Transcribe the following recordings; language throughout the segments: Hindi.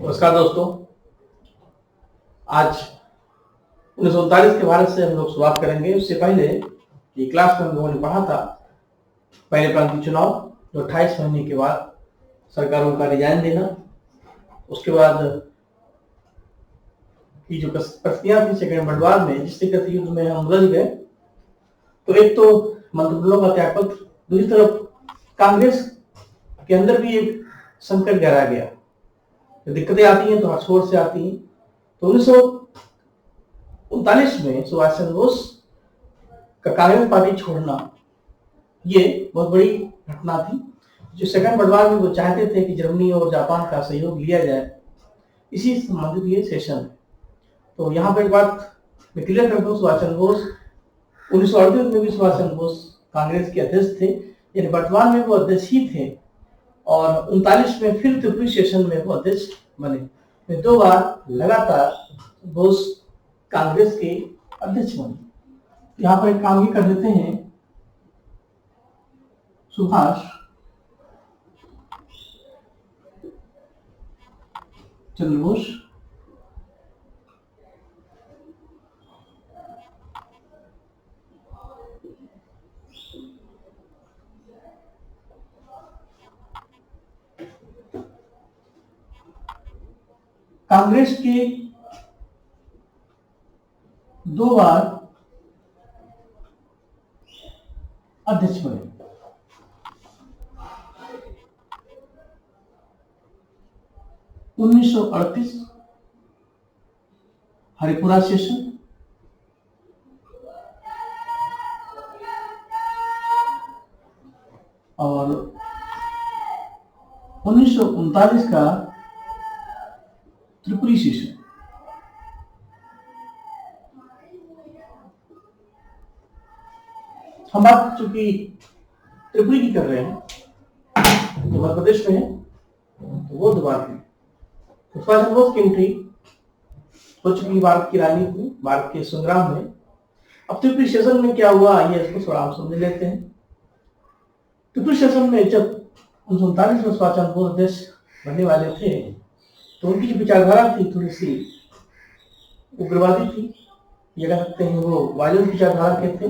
नमस्कार दोस्तों। आज 1939 के भारत से हम लोग शुरुआत करेंगे। उससे पहले ये क्लास में हम लोगों ने पढ़ा था पहले प्रांतीय चुनाव, जो 28 महीने के बाद सरकारों का रिजाइन देना, उसके बाद की जो परिस्थितियां थी सेकेंड वर्ल्ड वॉर में, जिस तरीके से युद्ध में हम उलझ गए। तो एक तो मंत्रिमंडलों का त्यागपत्र, दूसरी तरफ कांग्रेस के अंदर भी एक संकट गहरा गया। दिक्कतें आती हैं तो हटछोड़ से आती हैं। तो 1939 में सुभाष चंद्र बोस का कांग्रेस पार्टी छोड़ना ये बहुत बड़ी घटना थी। जो सेकंड वर्ल्ड वॉर में वो चाहते थे कि जर्मनी और जापान का सहयोग लिया जाए, इसी संबंधित ये सेशन है। तो यहाँ पर एक बात मैं क्लियर करता हूँ, सुभाष चंद्र बोस 1938 में भी सुभाष चंद्र बोस कांग्रेस के अध्यक्ष थे, यानी वर्तमान में वो अध्यक्ष ही थे, और 39 में फिर त्रिपुरी सेशन में वो अध्यक्ष बने। 2 बार लगातार बोस कांग्रेस के अध्यक्ष बने। यहाँ पर एक काम ही कर देते हैं, सुभाष चंद्र बोस कांग्रेस के 2 बार अध्यक्ष बने। उन्नीस सौ 38 हरिपुरा सेशन, और 1939 का त्रिपुरी सेशन। हम बात चूंकि त्रिपुरी की कर रहे हैं, जो मध्य प्रदेश में है, तो वो 2 बार थी। तो सुभाष चंद्र बोस की एंट्री हो चुकी भारत की राजनीति में, भारत के संग्राम में। अब त्रिपुरी सेशन में क्या हुआ, आइए इसको थोड़ा हम समझ लेते हैं। त्रिपुरी सेशन में जब 1939 में सुभाष चंद्र बोस अध्यक्ष बनने वाले थे, तो उनकी जो विचारधारा थी थोड़ी सी उग्रवादी थी, ये कह सकते हैं वो वायलेंट विचारधारा के थे।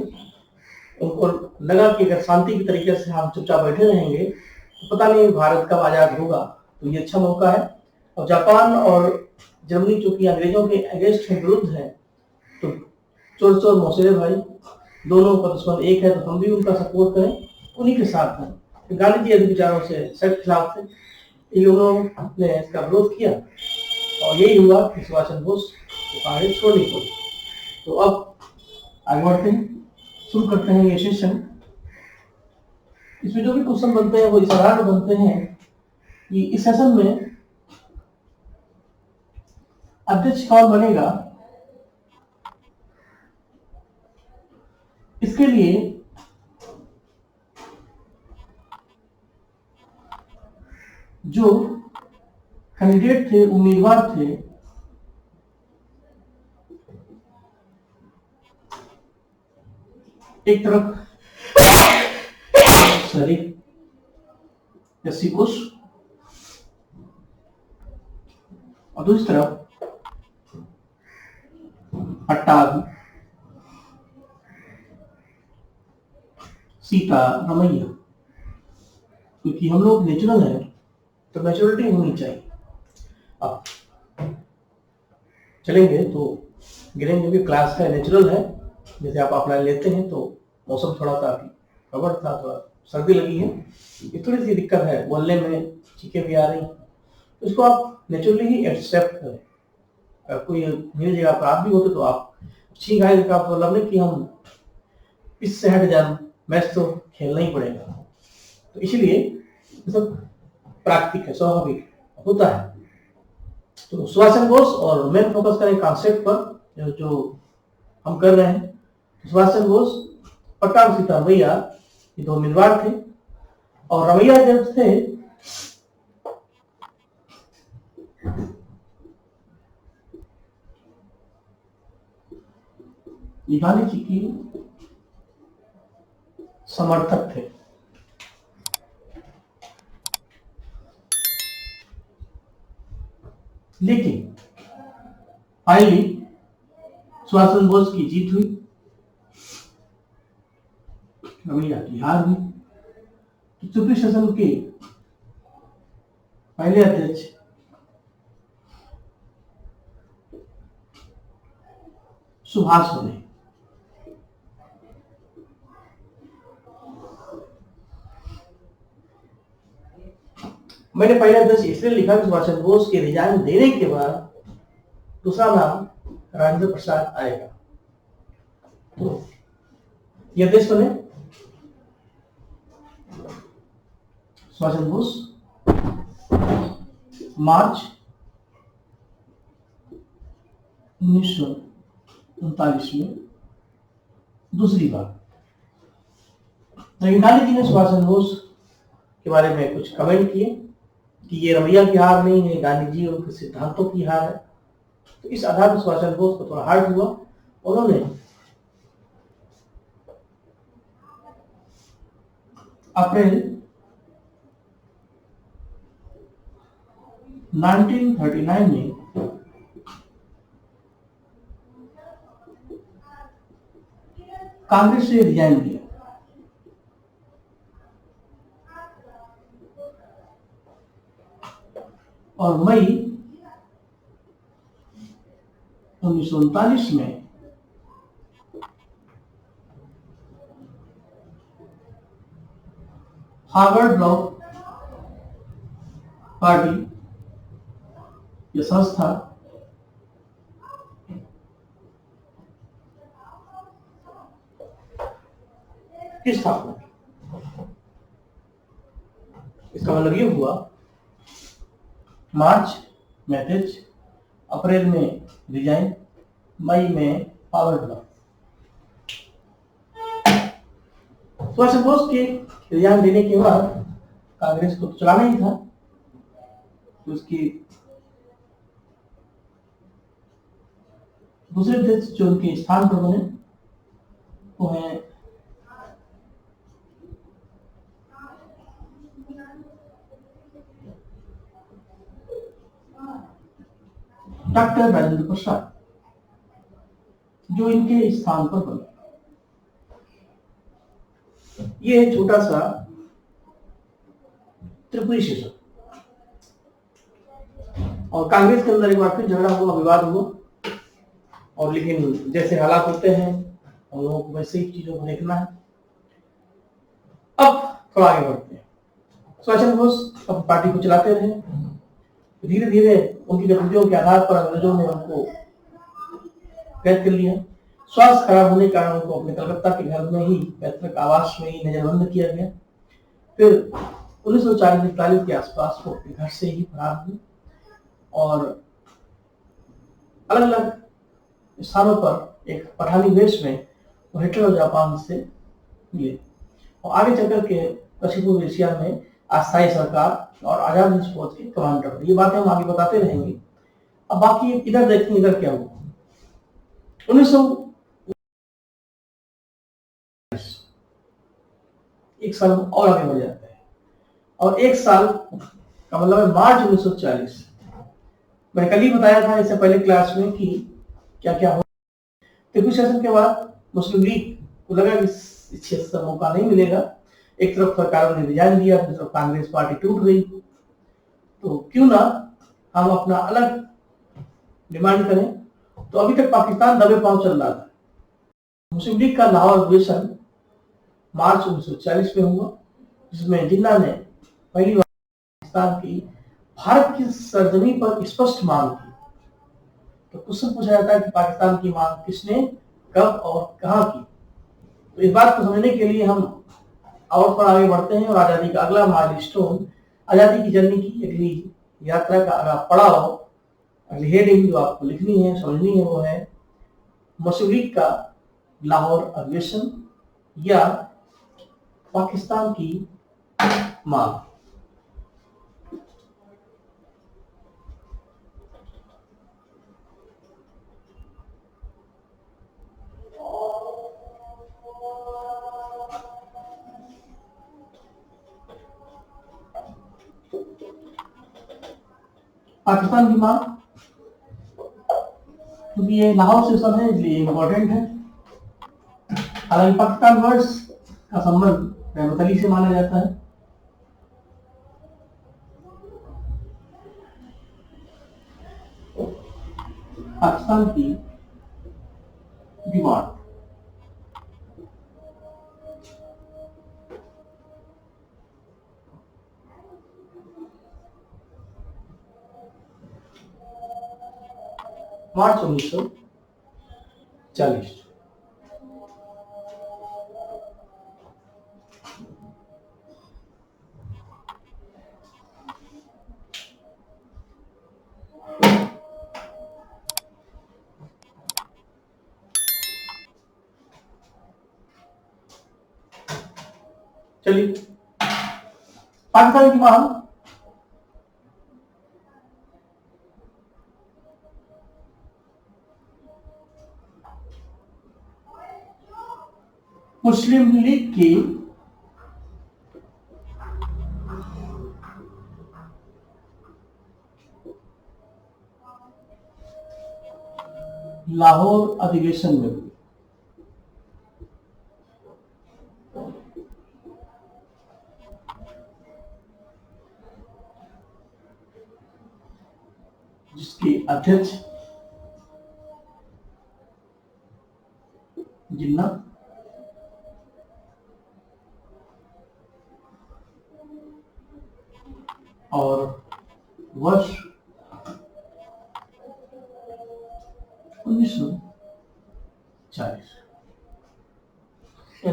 उनको लगा कि अगर शांति की तरीके से हम चुपचाप बैठे रहेंगे तो पता नहीं भारत कब आजाद होगा, तो ये अच्छा मौका है। और जापान और जर्मनी चूंकि अंग्रेजों के अगेंस्ट है, विरुद्ध है, तो चोर चोर मौसेरे भाई, दोनों का दुश्मन एक है, तो हम भी उनका सपोर्ट करें, उन्हीं के साथ हैं। तो गांधी जी ऐसे विचारों से सख्त खिलाफ थे, उन्होंने इसका विरोध किया, और यही हुआ कि सुभाष चंद्र बोस को कांग्रेस छोड़नी पड़ी। तो अब आगे बढ़ते हैं, शुरू करते हैं ये सेशन। इसमें जो भी क्वेश्चन बनते हैं वो इस आधार पर बनते हैं कि इस सेशन में अध्यक्ष कौन बनेगा। इसके लिए जो कैंडिडेट थे, उम्मीदवार थे, एक तरफ एस.सी. बोस और दूसरी तरफ पट्टाभी सीतारामैया। क्योंकि हम लोग नेचुरल हैं तो नेचुरलिटी होनी चाहिए। अब चलेंगे तो गिरेंगे भी, क्लास है नेचुरल है। जैसे आप अपना लेते हैं तो मौसम थोड़ा सा खबर था, थोड़ा सर्दी लगी है, ये थोड़ी सी दिक्कत है, बोलने में चीखें भी आ रही, तो इसको आप नेचुरली ही एक्सेप्ट करें। अगर कोई मेरी जगह पर आप भी होते तो आप छींक आए का मतलब नहीं कि हम इससे हट जाए, मैच तो खेलना ही पड़ेगा। तो इसलिए सब प्राकृतिक है, स्वाभाविक होता है। तो सुभाष चंद्र बोस और मेन फोकस करें कॉन्सेप्ट पर जो हम कर रहे हैं। सुभाष चंद्र बोस, पट्टाभी सीतारामैया, ये 2 उम्मीदवार थे। और रमैया जब थे गांधी जी की समर्थक थे। लेकिन फाइनली सुभाष चंद्र बोस की जीत हुई, रमैया की हार हुई। तो त्रिपुरी शासन के पहले अध्यक्ष सुभाष बने। मैंने पहले अध्यक्ष इसलिए लिखा कि सुभाष चंद्र बोस के रिजाइन देने के बाद दूसरा नाम राजेंद्र प्रसाद आएगा। तो ये अध्यक्ष बने सुभाष चंद्र बोस मार्च 1939 में दूसरी बार। लेकिन गांधी जी ने सुभाष चंद्र बोस के बारे में कुछ कमेंट किए कि ये रमैया की हार नहीं है, गांधी जी उनके सिद्धांतों की हार है। तो इस आधार पर सुभाष चंद्र बोस को थोड़ा हार्ड हुआ। उन्होंने अप्रैल 1939 में कांग्रेस से रिजाइन दिया। और मई 1939 में हार्वर्ड ब्लॉक पार्टी ये संस्था की स्थापना की। इसका मतलब ये हुआ मार्च में अध्यक्ष, अप्रैल में रिजाइन, मई में पावर ब्लॉक। सुभाष चंद्र बोस के रिजाइन देने के बाद कांग्रेस को चलाना ही था। तो उसकी दूसरे अध्यक्ष जो उनके स्थान पर बने वो है डॉक्टर राजेंद्र प्रसाद, जो इनके स्थान पर बने। ये है छोटा सा त्रिपुरी शासन। और कांग्रेस के अंदर एक बार फिर झगड़ा हुआ, विवाद हुआ। और लेकिन जैसे हालात होते हैं हम लोगों को वैसे ही चीजों को देखना है। अब थोड़ा आगे बढ़ते हैं। सुभाष चंद्र बोस अब पार्टी को चलाते रहे। धीरे धीरे उनकी गतिविधियों के आधार पर अंग्रेजों ने उनको कैद कर लिया। स्वास्थ्य खराब होने के कारण उनको अपने कलकत्ता के घर में ही, पैतृक आवास में ही नजरबंद किया गया। फिर 1940-41 के आसपास वो अपने घर से ही फरार हुए और अलग अलग स्थानों पर एक पठानी वेश में वो हिटलर और जापान से मिले और आगे चल करके दक्षिण पूर्व एशिया में अस्थायी सरकार और आजाद हिंद फौज के कमांडर बने। ये बातें हम आगे बताते रहेंगे। अब बाकी इधर देखते हैं इधर क्या हुआ। 1900 एक साल और आगे बढ़ जाते हैं और एक साल का मतलब है मार्च 1940। मैंने कल ही बताया था इससे पहले क्लास में कि क्या क्या हो। त्रिपुरी शासन के बाद मुस्लिम लीग को लगा कि इस क्षेत्र से मौका नहीं मिलेगा। एक तरफ सरकार ने रिजाइन दिया, दूसरी तरफ कांग्रेस पार्टी टूट गई। तो क्यों ना हम अपना अलग डिमांड करें। तो अभी तक पाकिस्तान दबे पांव चल रहा था। मुस्लिम लीग का लाहौर अधिवेशन मार्च 1940 में हुआ, जिसमें जिन्ना ने पहली बार पाकिस्तान की भारत की सरजमी पर स्पष्ट मांग की। तो क्वेश्चन पूछा जाता है कि पाकिस्तान की मांग किसने, कब और कहां की। तो इस बात को समझने के लिए हम और पर आगे बढ़ते हैं और आजादी का अगला माइलस्टोन, आजादी की जर्नी की अगली यात्रा का अगला पड़ाव, अगली हेडिंग जो आपको लिखनी है, समझनी है, वो है मुस्लिम लीग का लाहौर अधिवेशन या पाकिस्तान की मांग। पाकिस्तान की मांग क्योंकि ये लाहौर सेशन है इसलिए इम्पोर्टेंट है। हालांकि पाकिस्तान वर्ड्स का संबंध रहमत अली से माना जाता है। पाकिस्तान की डिमांड मार्च 1940। चलिए, पाकिस्तान की मांग मुस्लिम लीग की लाहौर अधिवेशन में हुई। जिसके अध्यक्ष जिन्ना और वर्ष 1940।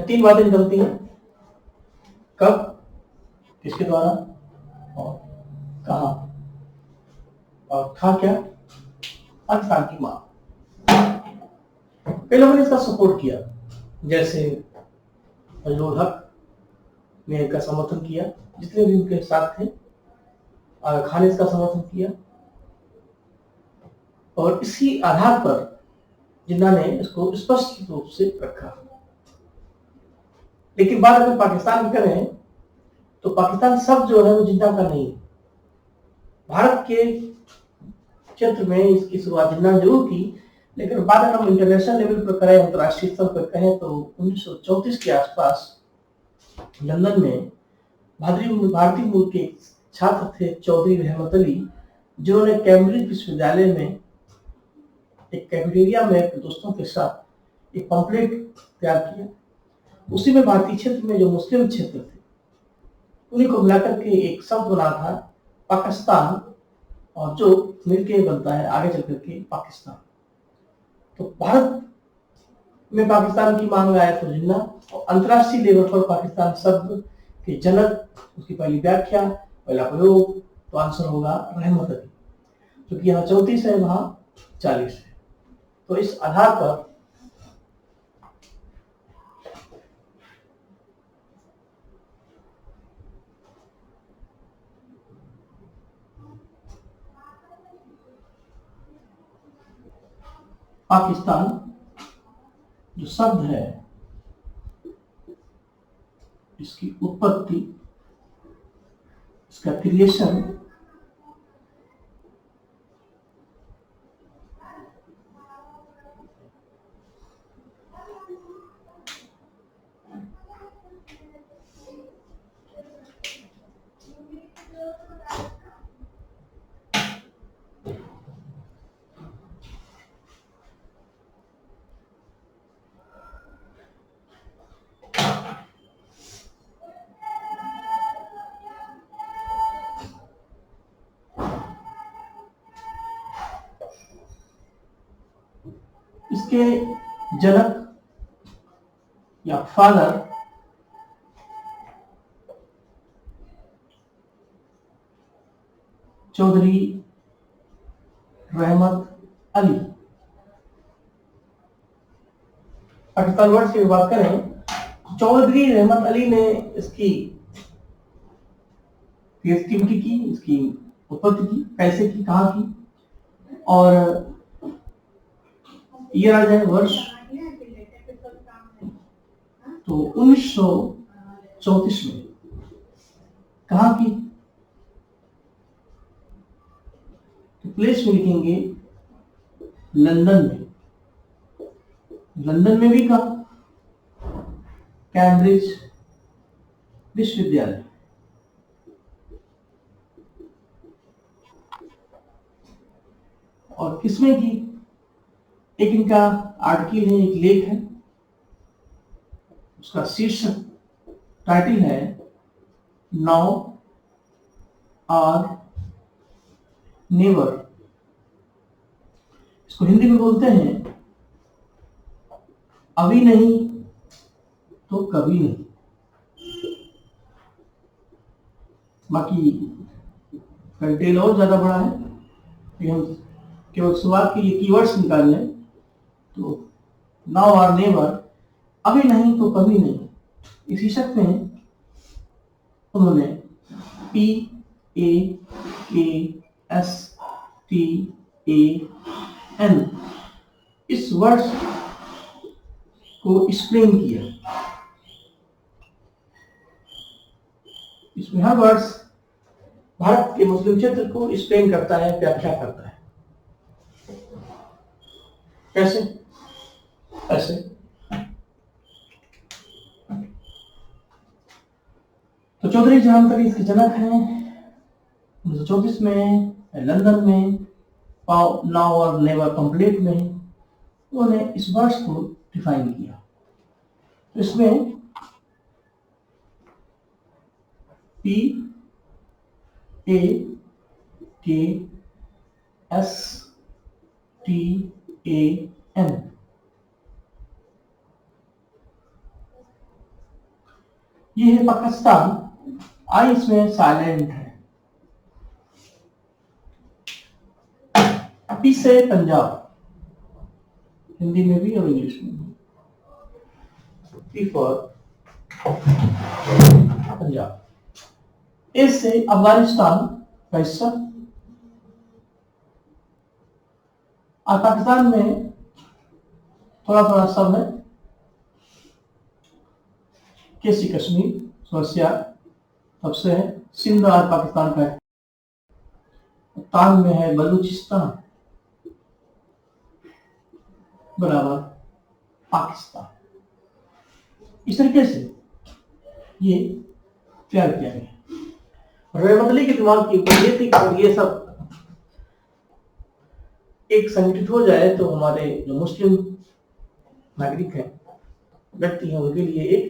तीन बातें निकलती हैं, कब, किसके द्वारा और कहा, और था क्या, पाकिस्तान की मांग। कई लोगों ने इसका सपोर्ट किया, जैसे फजलुल हक ने इसका समर्थन किया, जितने भी उनके साथ थे। आगा खान ने इसका समर्थन किया और इसी आधार पर जिन्ना ने इसको स्पष्ट रूप से रखा। लेकिन बात अगर पाकिस्तान की करें तो पाकिस्तान शब्द जो है वो जिन्ना का नहीं। भारत के क्षेत्र में इसकी शुरुआत जिन्ना जरूर की, लेकिन बात अगर हम इंटरनेशनल लेवल पर करें, अंतर्राष्ट्रीय स्तर पर कहें, तो 1934 के आसपास लंदन में भारतीय मूल के छात्र थे चौधरी रहमत अली, जिन्होंने कैम्ब्रिज विश्वविद्यालय में एक कैफेटेरिया में अपने दोस्तों के साथ एक पम्पलेट तैयार किया। उसी में भारतीय क्षेत्र में जो मुस्लिम क्षेत्र थे उन्हीं को मिलाकर के एक शब्द बना था पाकिस्तान, और जो मिलके बनता है आगे चल करके पाकिस्तान। तो भारत में पाकिस्तान की मांग आया तो जिन्ना, और अंतर्राष्ट्रीय लेवल पर पाकिस्तान शब्द के जनक, उसकी पहली व्याख्या, पहला प्रयोग, तो आंसर होगा रहमत अली, क्योंकि यहाँ 34 है, वहां 40 है। तो इस आधार पर पाकिस्तान जो शब्द है, इसकी उत्पत्ति, इसका क्रिएशन इसके जनक या फादर चौधरी रहमत अली। पाकिस्तान वर्ड की बात करें, चौधरी रहमत अली ने इसकी क्रिएटिविटी की, इसकी उत्पत्ति की, कैसे की, कहाँ की, और ये आ जाए वर्ष तो 1934 में कहाँ की, तो प्लेस में लिखेंगे लंदन में, लंदन में भी कहा कैम्ब्रिज विश्वविद्यालय, और किसमें की, एक इनका आर्टिकल है, एक लेख है, उसका शीर्षक टाइटल है नाउ और नेवर। इसको हिंदी में बोलते हैं अभी नहीं तो कभी नहीं। बाकी कंटेंट और ज्यादा बड़ा है, कि हम केवल शुरुआत के ये कीवर्ड्स निकाल लें तो नाउ और नेवर, अभी नहीं तो कभी नहीं, इस शीर्षक में उन्होंने PAKSTAN इस वर्ड्स को एक्सप्लेन किया। इसमें हर वर्ड्स भारत के मुस्लिम क्षेत्र को एक्सप्लेन करता है, व्याख्या करता है। कैसे? ऐसे तो चौधरी जहां तक इसके जनक हैं 1934 में लंदन में, नाउ और नेवर कंप्लीट में उन्होंने इस वर्ड्स को डिफाइन किया। तो इसमें PAKSTAN ये है पाकिस्तान, आई इसमें साइलेंट है। पी से पंजाब, हिंदी में भी और इंग्लिश में भी, पी फॉर पंजाब। ए से अफगानिस्तान का हिस्सा, और पाकिस्तान में थोड़ा थोड़ा सब है, केसी कश्मीर, सोसिया तब से है, सिंध और पाकिस्तान का है, तान में है बलूचिस्तान बराबर पाकिस्तान। इस तरीके से ये तैयार किया गया। रहमतुल्लाह के दिमाग की ये थी कि ये सब एक संगठित हो जाए तो हमारे जो मुस्लिम नागरिक हैं, व्यक्ति हैं, उनके लिए एक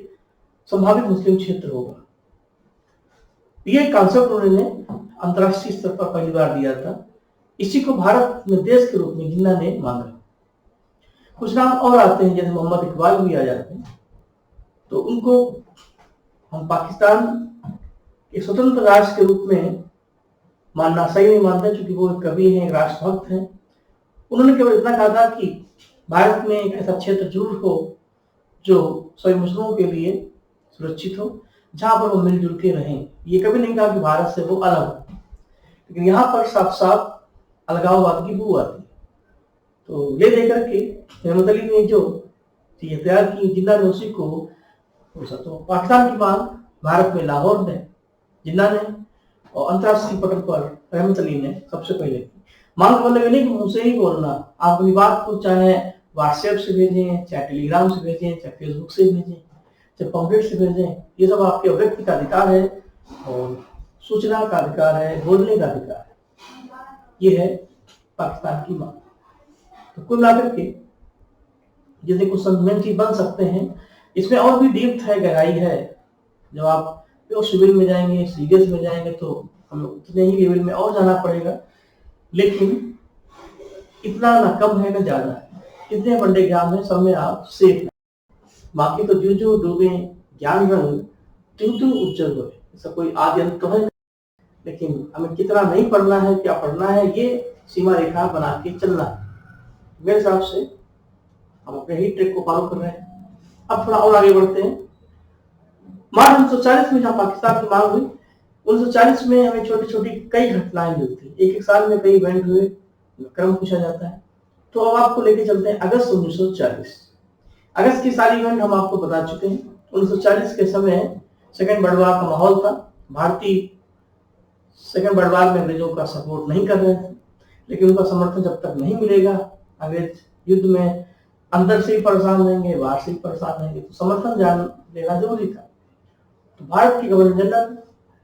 संभावित मुस्लिम क्षेत्र होगा। ये कॉन्सेप्ट उन्होंने अंतरराष्ट्रीय स्तर पर पहली बार दिया था। इसी को भारत में देश के रूप में जिन्ना ने मांगा। कुछ नाम और आते हैं, जैसे मोहम्मद इकबाल भी आ जाते हैं, तो उनको हम पाकिस्तान एक स्वतंत्र राष्ट्र के रूप में मानना सही नहीं मानते, क्योंकि वो एक कवि हैं, राष्ट्रभक्त हैं। उन्होंने केवल इतना कहा था कि भारत में एक ऐसा क्षेत्र जरूर हो जो सभी मुस्लिमों के लिए सुरक्षित हो, जहां पर वो मिलजुल के रहें। ये कभी नहीं कहा कि भारत से वो अलग हो, लेकिन यहाँ पर साफ साफ अलगाववाद की बू आती है। तो ले देकर के रहमतुल्लाह ने जो चीजें तैयार की, जिन्ना ने उसी को तो पाकिस्तान की मांग भारत में लाहौर में जिन्ना ने, और अंतरराष्ट्रीय पटल पर रहमतुल्लाह ने सबसे पहले की। मांग मतलब नहीं कि मुझसे ही बोलना, आप अपनी बात को चाहे व्हाट्सएप से भेजें, चाहे टेलीग्राम से भेजें, चाहे फेसबुक से भेजें, चाहे पॉम्पलेट से भेजें, ये सब आपके व्यक्ति का अधिकार है और सूचना का अधिकार है, बोलने का अधिकार है। ये है पाकिस्तान की मांग। तो कुल मिलाकर के जितने कुछ सेगमेंट बन सकते हैं, इसमें और भी डीप्थ है, गहराई है। जब आप सिविल में जाएंगे, सीरियस में जाएंगे, तो हमें उतने ही लेवल में और जाना पड़ेगा, लेकिन इतना ना कम है ना ज्यादा है। इतने बड़े ज्ञान में सब में आप सेफ हैं। बाकी तो जो जो डूबे ज्ञान रंग त्यों त्यों उज्जवल हो, ऐसा कोई आदि अंत तो है, लेकिन हमें कितना नहीं पढ़ना है, क्या पढ़ना है, ये सीमा रेखा बना के चलना है। मेरे हिसाब से हम अपने ही ट्रैक को फॉलो कर रहे हैं। अब थोड़ा और आगे बढ़ते हैं। मार्च 1940 में जहाँ पाकिस्तान की मांग हुई, 1940 में हमें छोटी छोटी कई घटनाएं मिलती, एक एक साल में कई इवेंट हुए, क्रम पूछा जाता है। तो अब आपको लेके चलते हैं अगस्त 1940। अगस्त की सारी इवेंट हम आपको बता चुके हैं। 1940 के समय सेकेंड वर्ल्ड वॉर का माहौल था। भारतीय सेकेंड वर्ल्ड वॉर में अंग्रेजों का सपोर्ट नहीं कर रहे थे, लेकिन उनका समर्थन जब तक नहीं मिलेगा अंग्रेज युद्ध में अंदर से ही परेशान रहेंगे, बाहर से ही परेशान रहेंगे, तो समर्थन जान लेना जरूरी था। तो भारत के गवर्नर जनरल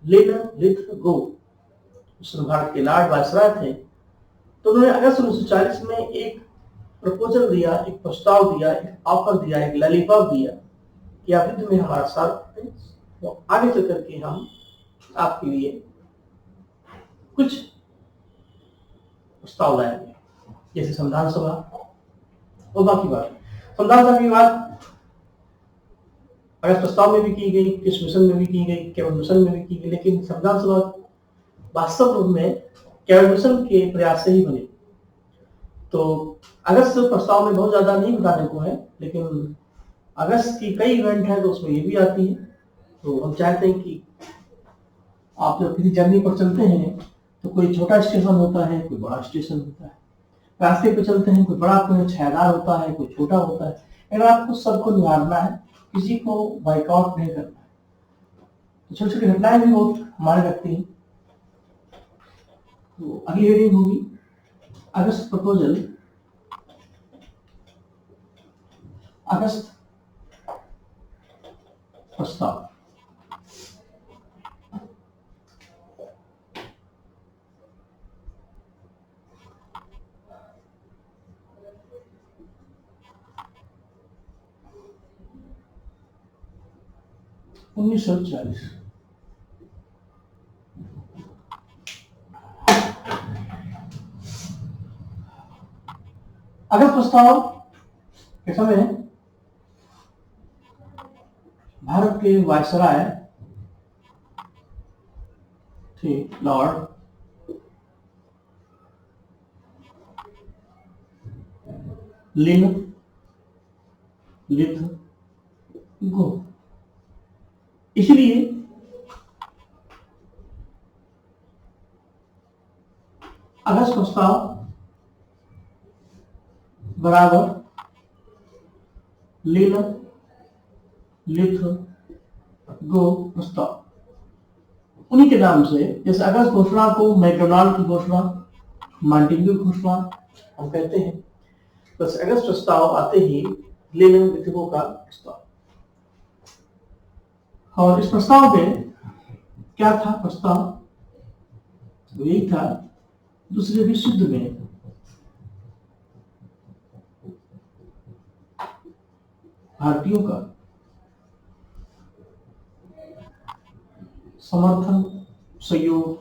लिन लिथगो, उसने भारत के लॉर्ड वायसराय थे, तो उन्होंने अगस्त 1940 में एक प्रपोजल दिया, एक प्रस्ताव दिया, एक ऑफर दिया, एक लॉलीपॉप दिया कि आप युद्ध में हमारा साथ दें, तो आगे चल करके हम आपके लिए कुछ प्रस्ताव लाएंगे, जैसे संविधान सभा और बाकी बात। संविधान सभा की बात अगस्त प्रस्ताव में भी की गई, किस मिशन में भी की गई, केवल मिशन में भी की गई, लेकिन संविधान सभा वास्तव रूप में केवल मिशन के प्रयास से ही बनी। तो अगस्त प्रस्ताव में बहुत ज्यादा नहीं बताने को है, लेकिन अगस्त की कई इवेंट है तो उसमें ये भी आती है। तो हम चाहते हैं कि आप जब किसी जर्नी पर चलते हैं तो कोई छोटा स्टेशन होता है, कोई बड़ा स्टेशन होता है, रास्ते पे चलते हैं, कोई बड़ा कोई छायादार होता है, कोई छोटा होता है, अगर आपको सबको निहारना है, किसी को बाइकआउट नहीं करना है, तो छोटी छोटी घटनाएं भी बहुत मायने रखती हैं। तो अगली हेडिंग होगी अगस्त प्रपोजल, अगस्त प्रस्ताव। उन्नीस सौ 1940 अगस्त प्रस्ताव के समय भारत के वायसराय थे लॉर्ड लिन लिथगो। इसलिए अगस्त प्रस्ताव बराबर लिन लिथगो प्रस्ताव, उन्हीं के नाम से। जैसे अगस्त घोषणा को मैकडोनाल्ड की घोषणा, मॉन्टेग्यू की घोषणा हम कहते हैं, बस अगस्त प्रस्ताव आते ही लिन लिथगो का प्रस्ताव। और इस प्रस्ताव में क्या था? प्रस्ताव तो यही था, दूसरे विश्व युद्ध में भारतीयों का समर्थन, सहयोग,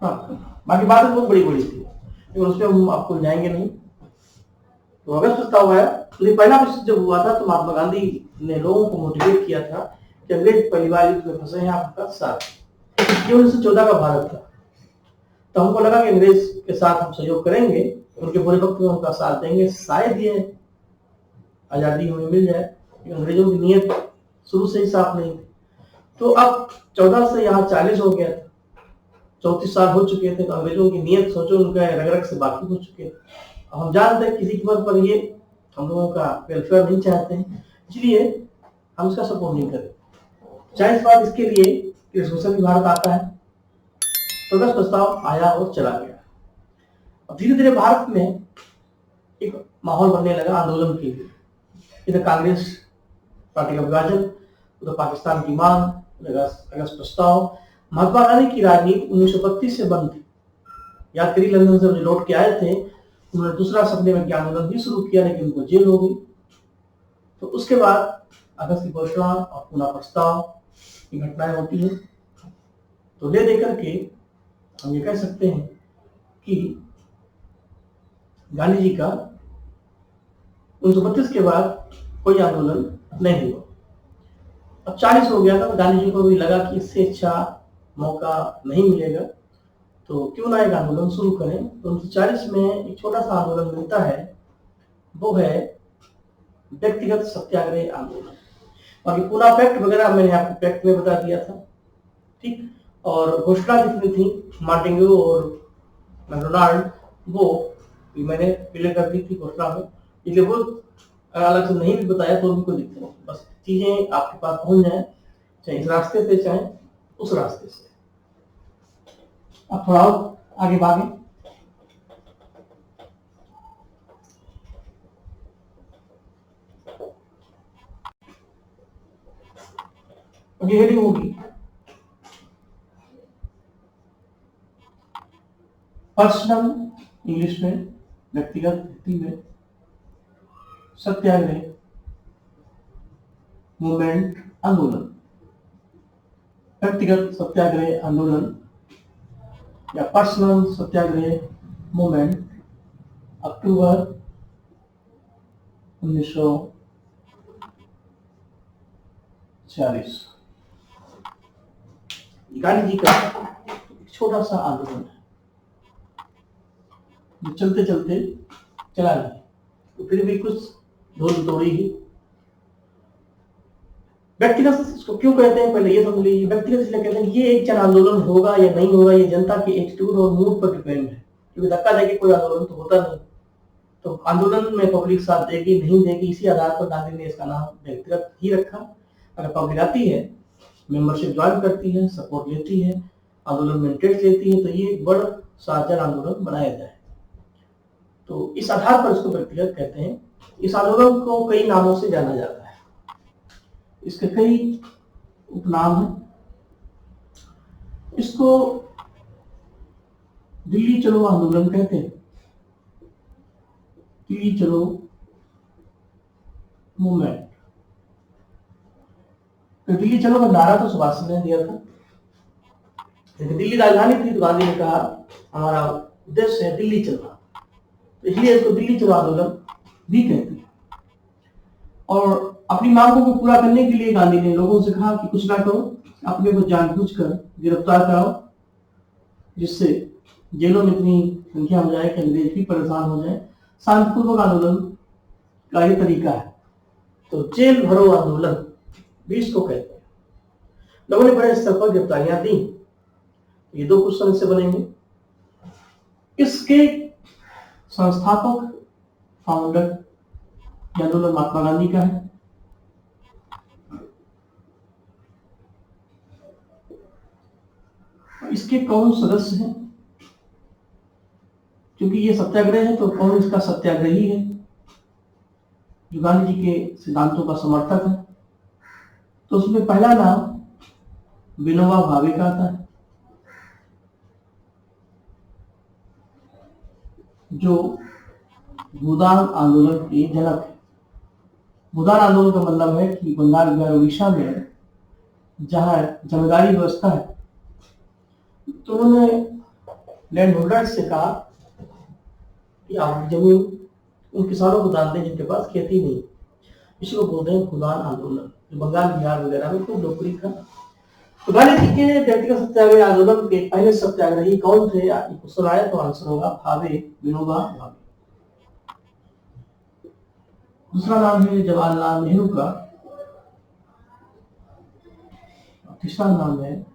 बाकी बातें बहुत बड़ी बड़ी थी, लेकिन उसमें हम आपको जाएंगे नहीं। तो अगस्त प्रस्ताव आया, लेकिन पहला विश्व जब हुआ था तो महात्मा गांधी ने लोगों को मोटिवेट किया था कि अंग्रेज पहली बार युद्ध में फंसे हैं, आपका साथ। ये 1914 का भारत था, तो हमको लगा कि अंग्रेज के साथ हम सहयोग करेंगे, उनके बुरे वक्त में उनका साथ देंगे, शायद ये आजादी हमें मिल जाए। अंग्रेजों की नीयत शुरू से ही साफ नहीं थी। तो अब 14 से यहाँ 40 हो गया, 34 साल हो चुके थे, तो अंग्रेजों की नीयत सोचो उनका रग रग से बाकी हो चुके थे। अब हम जानते हैं किसी कीमत पर ये हम लोगों का वेलफेयर नहीं चाहते हैं, इसलिए हम इसका सपोर्ट नहीं करें। चाहे इस बात इसके लिए कि रिजोल्यूशन भी भारत आता है, तो अगस्त प्रस्ताव आया और चला गया। अब धीरे धीरे भारत में एक माहौल बनने लगा आंदोलन के लिए। इधर कांग्रेस पार्टी का विभाजन, उधर पाकिस्तान की मांग, अगस्त प्रस्ताव। महात्मा गांधी की राजनीति 1932 से बंद थी। याद करिए, लंदन से लौट के आए थे, उन्होंने दूसरा सपने में आंदोलन भी शुरू किया, लेकिन उनको जेल हो गई। तो उसके बाद अगस्त की घोषणा और पुनः प्रस्ताव की घटनाएं होती है। तो ले देकर के हम ये कह सकते हैं कि गांधी जी का 1932 के बाद कोई आंदोलन नहीं हुआ। अब 40 हो गया था, तो गांधी जी को भी लगा कि इससे अच्छा मौका नहीं मिलेगा, तो क्यों ना एक आंदोलन शुरू करें। तो 1940 में एक छोटा सा आंदोलन मिलता है, वो है व्यक्तिगत सत्याग्रह आंदोलन। बाकी पूरा फैक्ट वगैरह मैंने आपको फैक्ट में बता दिया था, ठीक। और घोषणा जितनी थी मॉन्टेग्यू और मैकडोनाल्ड, वो मैंने क्लियर कर दी थी घोषणा में, इसलिए वो अलग से नहीं भी बताया तो भी कोई दिक्कत नहीं। बस चीजें आपके पास पहुंच जाए, चाहे इस रास्ते से चाहे उस रास्ते से। अब थोड़ा और आगे भागे। ये हेडिंग होगी पर्सनल, इंग्लिश में व्यक्तिगत, हिंदी में सत्याग्रह, मूवमेंट, आंदोलन। व्यक्तिगत सत्याग्रह आंदोलन या पर्सनल सत्याग्रह मूवमेंट अक्टूबर 1940। गांधी जी का एक छोटा सा आंदोलन है जो चलते चलते चला नहीं, तो फिर भी कुछ धूल तोड़ी ही। व्यक्तिगत इसको क्यों कहते हैं, पहले ये समझ लीजिए। व्यक्तिगत इसलिए कहते हैं ये एक जन आंदोलन होगा या नहीं होगा, ये जनता की एटीट्यूड और मूड पर डिपेंड है, क्योंकि धक्का देके कोई आंदोलन तो होता नहीं। तो आंदोलन में पब्लिक साथ देगी नहीं देगी, इसी आधार पर गांधी ने इसका नाम व्यक्तिगत ही रखा। अगर पब्लिक आती है, मेंबरशिप ज्वाइन करती है, सपोर्ट लेती है, आंदोलन में इंटरेस्ट लेती है, तो ये एक बड़ा सा जन आंदोलन बनाया जाए। तो इस आधार पर इसको व्यक्तिगत कहते हैं। इस आंदोलन को कई नामों से जाना जाता है, इसके कई उपनाम हैं। इसको दिल्ली चलो आंदोलन कहते हैं, दिल्ली चलो मूवमेंट। तो दिल्ली चलो का नारा तो सुभाष ने दिया था, लेकिन दिल्ली राजधानी थी तो गांधी ने कहा हमारा उद्देश्य है दिल्ली चलना, तो इसलिए इसको दिल्ली चलो आंदोलन भी कहते हैं। और अपनी मांगों को पूरा करने के लिए गांधी ने लोगों से कहा कि कुछ ना करो, अपने को जानबूझकर गिरफ्तार कराओ, जिससे जेलों में इतनी संख्या हो जाए कि अंग्रेज भी परेशान हो जाए। शांतिपूर्वक आंदोलन का ये तरीका है। तो जेल भरो आंदोलन भी इसको कहते हैं। लोगों ने बड़े स्तर पर गिरफ्तारियां दी। ये दो क्वेश्चन से बनेंगे। इसके संस्थापक फाउंडर आंदोलन महात्मा गांधी का है। इसके कौन सदस्य हैं, क्योंकि ये सत्याग्रह है तो कौन इसका सत्याग्रही है जो गांधी जी के सिद्धांतों का समर्थक है। तो उसमें पहला नाम विनोबा भावे का आता है, जो भूदान आंदोलन के जनक है। भूदान आंदोलन का मतलब है कि बंगाल बिहार उड़ीसा में जहां जमींदारी व्यवस्था है, तो उन्होंने लैंड होल्डर्स से कहा कि आप जमीन उन किसानों को दान दें जिनके पास खेती नहीं। इसी को बोलते हैं भूदान आंदोलन, जो बंगाल बिहार वगैरह में खूब लोकप्रिय था। तो गांधी जी के व्यक्तिगत सत्याग्रह आंदोलन के पहले सत्याग्रही कौन थे, क्वेश्चन आया तो आंसर होगा भावे, विनोबा भावे। दूसरा नाम है जवाहरलाल नेहरू का। तीसरा नाम है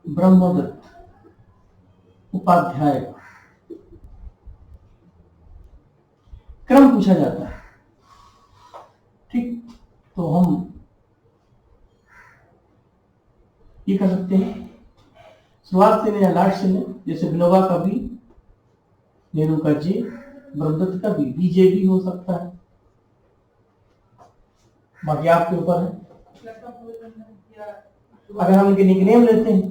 ब्रह्मदत्त उपाध्याय का। क्रम पूछा जाता है, ठीक, तो हम ये कर सकते हैं शुरुआत से या लास्ट से, जैसे विनोबा का भी, नेहरू का जे, ब्रह्मदत्त का भी बीजे भी हो सकता है, बाकी आपके ऊपर है। अगर हम इनके निकनेम लेते हैं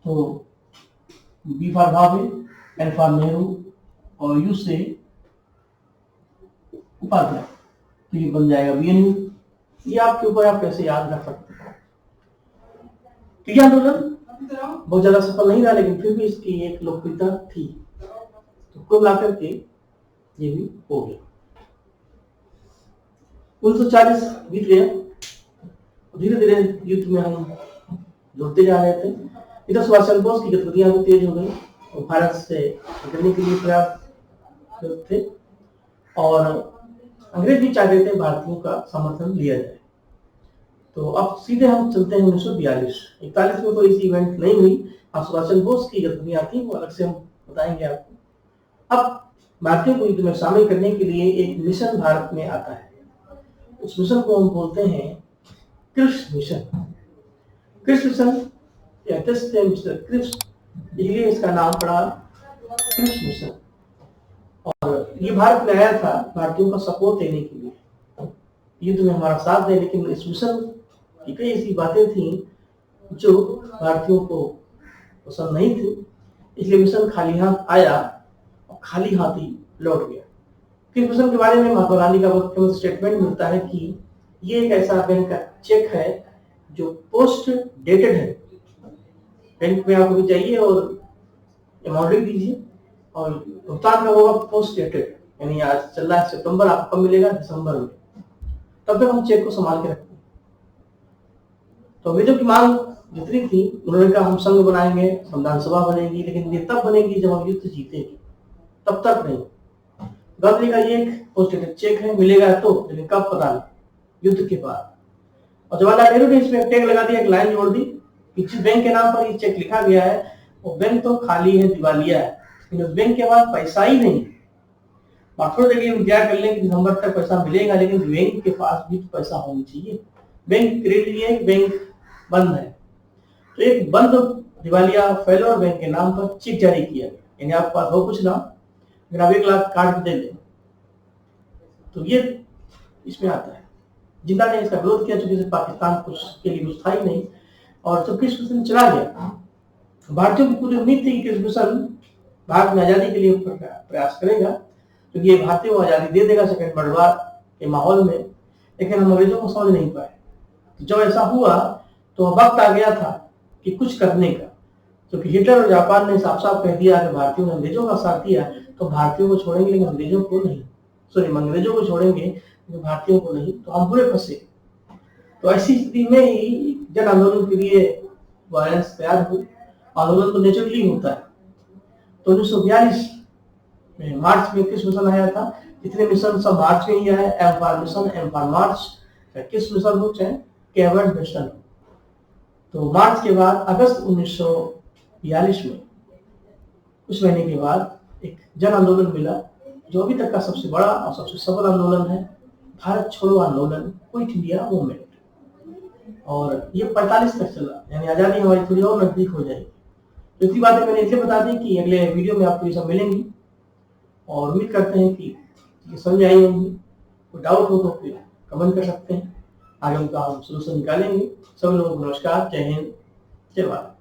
तो B for Bhave, N for Nehru और यू से उपाध्याय, तो ये बन जाएगा बीएनयू। ये आपके ऊपर, आप कैसे याद रख सकते हैं। तो ये आंदोलन बहुत ज्यादा सफल नहीं रहा, लेकिन फिर भी इसकी एक लोकप्रियता थी। तो कुल मिलाकर के ये भी हो गया। 1940 बीत गया, धीरे धीरे युद्ध में हम जुड़ते जा रहे थे। इधर सुभाष चंद्र बोस की गतिविधियां भी तेज हो गई और भारत से निकलने के लिए प्रयास थे, और अंग्रेज भी चाहते थे भारतीयों का समर्थन लिया जाए। तो अब सीधे हम चलते हैं 1942। 41 में कोई ऐसी इवेंट नहीं हुई। अब सुभाष चंद्र बोस की गतिविधियां थी, वो अलग से हम बताएंगे आपको। अब भारतीयों को युद्ध में शामिल करने के लिए एक मिशन भारत में आता है। उस मिशन को हम बोलते हैं क्रिप्स मिशन। क्रिप्स मिशन या मिस्टर क्रिप्स, इसलिए इसका नाम पड़ा क्रिप्स मिशन। और ये भारत में आया था भारतीयों का सपोर्ट देने के लिए, युद्ध में हमारा साथ दे, लेकिन इस मिशन की कई ऐसी बातें थी जो भारतीयों को पसंद नहीं थी, इसलिए मिशन खाली हाथ आया और खाली हाथ ही लौट गया। क्रिप्स मिशन के बारे में महात्मा गांधी का बहुत फेमस स्टेटमेंट मिलता है कि ये एक ऐसा बैंक का चेक है जो पोस्ट डेटेड है। बैंक में आपको भी चाहिए और अमाउंट दीजिए और भुगतान का होगा पोस्ट डेटेड, यानी आज चल रहा है सितंबर, आपको कब मिलेगा? दिसंबर में। तब तक हम चेक को संभाल के रखते हैं। तो अंग्रेजों की मांग जितनी थी, उन्होंने कहा हम संघ बनाएंगे, संविधान सभा बनेगी, लेकिन ये तब बनेगी जब हम युद्ध जीतेंगे, तब तक नहीं। गांधी का ये एक पोस्ट डेटेड चेक है, मिलेगा तो, लेकिन कब पता नहीं, युद्ध के बाद। और जवाहरलाल नेहरू ने इसमें टैग लगा दिया, एक लाइन जोड़ दी कि जिस बैंक के नाम पर ये चेक लिखा गया है वो बैंक तो खाली है, दिवालिया है, लेकिन उस बैंक के पास पैसा ही नहीं। मार्केट के लिए इंतजार कर लें कि दिसंबर तक पैसा मिलेगा, लेकिन बैंक के पास भी तो पैसा होना चाहिए। बैंक क्रेडिट लिए, बैंक बंद है, तो एक बंद दिवालिया फेलोर बैंक के नाम पर चेक जारी किया गया, यानी आपके पास हो कुछ ना, अगर आप 1 लाख काट दे दें, तो ये इसमें आता है। जिंदा ने इसका विरोध किया, चूंकि पाकिस्तान कुछ के लिए कुछ था ही नहीं। और जब क्रिप्स मिशन चला गया, भारतीयों की पूरी उम्मीद थी कि क्रिप्स मिशन भारत में आजादी के लिए प्रयास करेगा, क्योंकि ये भारतीयों को आजादी दे देगा सेकंड वर्ल्ड वॉर के माहौल में। लेकिन हम अंग्रेजों को समझ नहीं पाए। तो जब ऐसा हुआ तो वक्त आ गया था कि कुछ करने का, क्योंकि हिटलर और जापान ने साफ साफ कह दिया कि भारतीयों ने अंग्रेजों का साथ दिया तो भारतीयों को छोड़ेंगे, लेकिन अंग्रेजों को नहीं। अंग्रेजों को छोड़ेंगे, भारतीयों को नहीं, तो हम पूरे फंसे। तो ऐसी स्थिति में ही जन आंदोलन के लिए वायलेंस तैयार हुई। आंदोलन तो नेचुरली होता है। तो 1942 में मार्च में क्रिप्स मिशन आया था। जितने मिशन सब मार्च में ही आए, M for mission, M for March, Cripps mission हो चाहे कैवर्ड मिशन हो। तो मार्च के बाद अगस्त 1942 में, उस महीने के बाद एक जन आंदोलन मिला, जो अभी तक का सबसे बड़ा और सबसे सफल आंदोलन है, भारत छोड़ो आंदोलन, क्विट इंडिया मूवमेंट। और ये 45 तक चला, यानी आजादी हमारी थोड़ी और नजदीक हो जाएगी। तो इतनी बातें मैंने इसलिए बता दी कि अगले वीडियो में आपको ये सब मिलेंगी, और उम्मीद करते हैं कि ये समझ आई होंगी। कोई डाउट हो तो फिर कमेंट कर सकते हैं, आगे उनका हम सोल्यूशन निकालेंगे। सभी लोगों को नमस्कार, जय हिंद, जय भारत।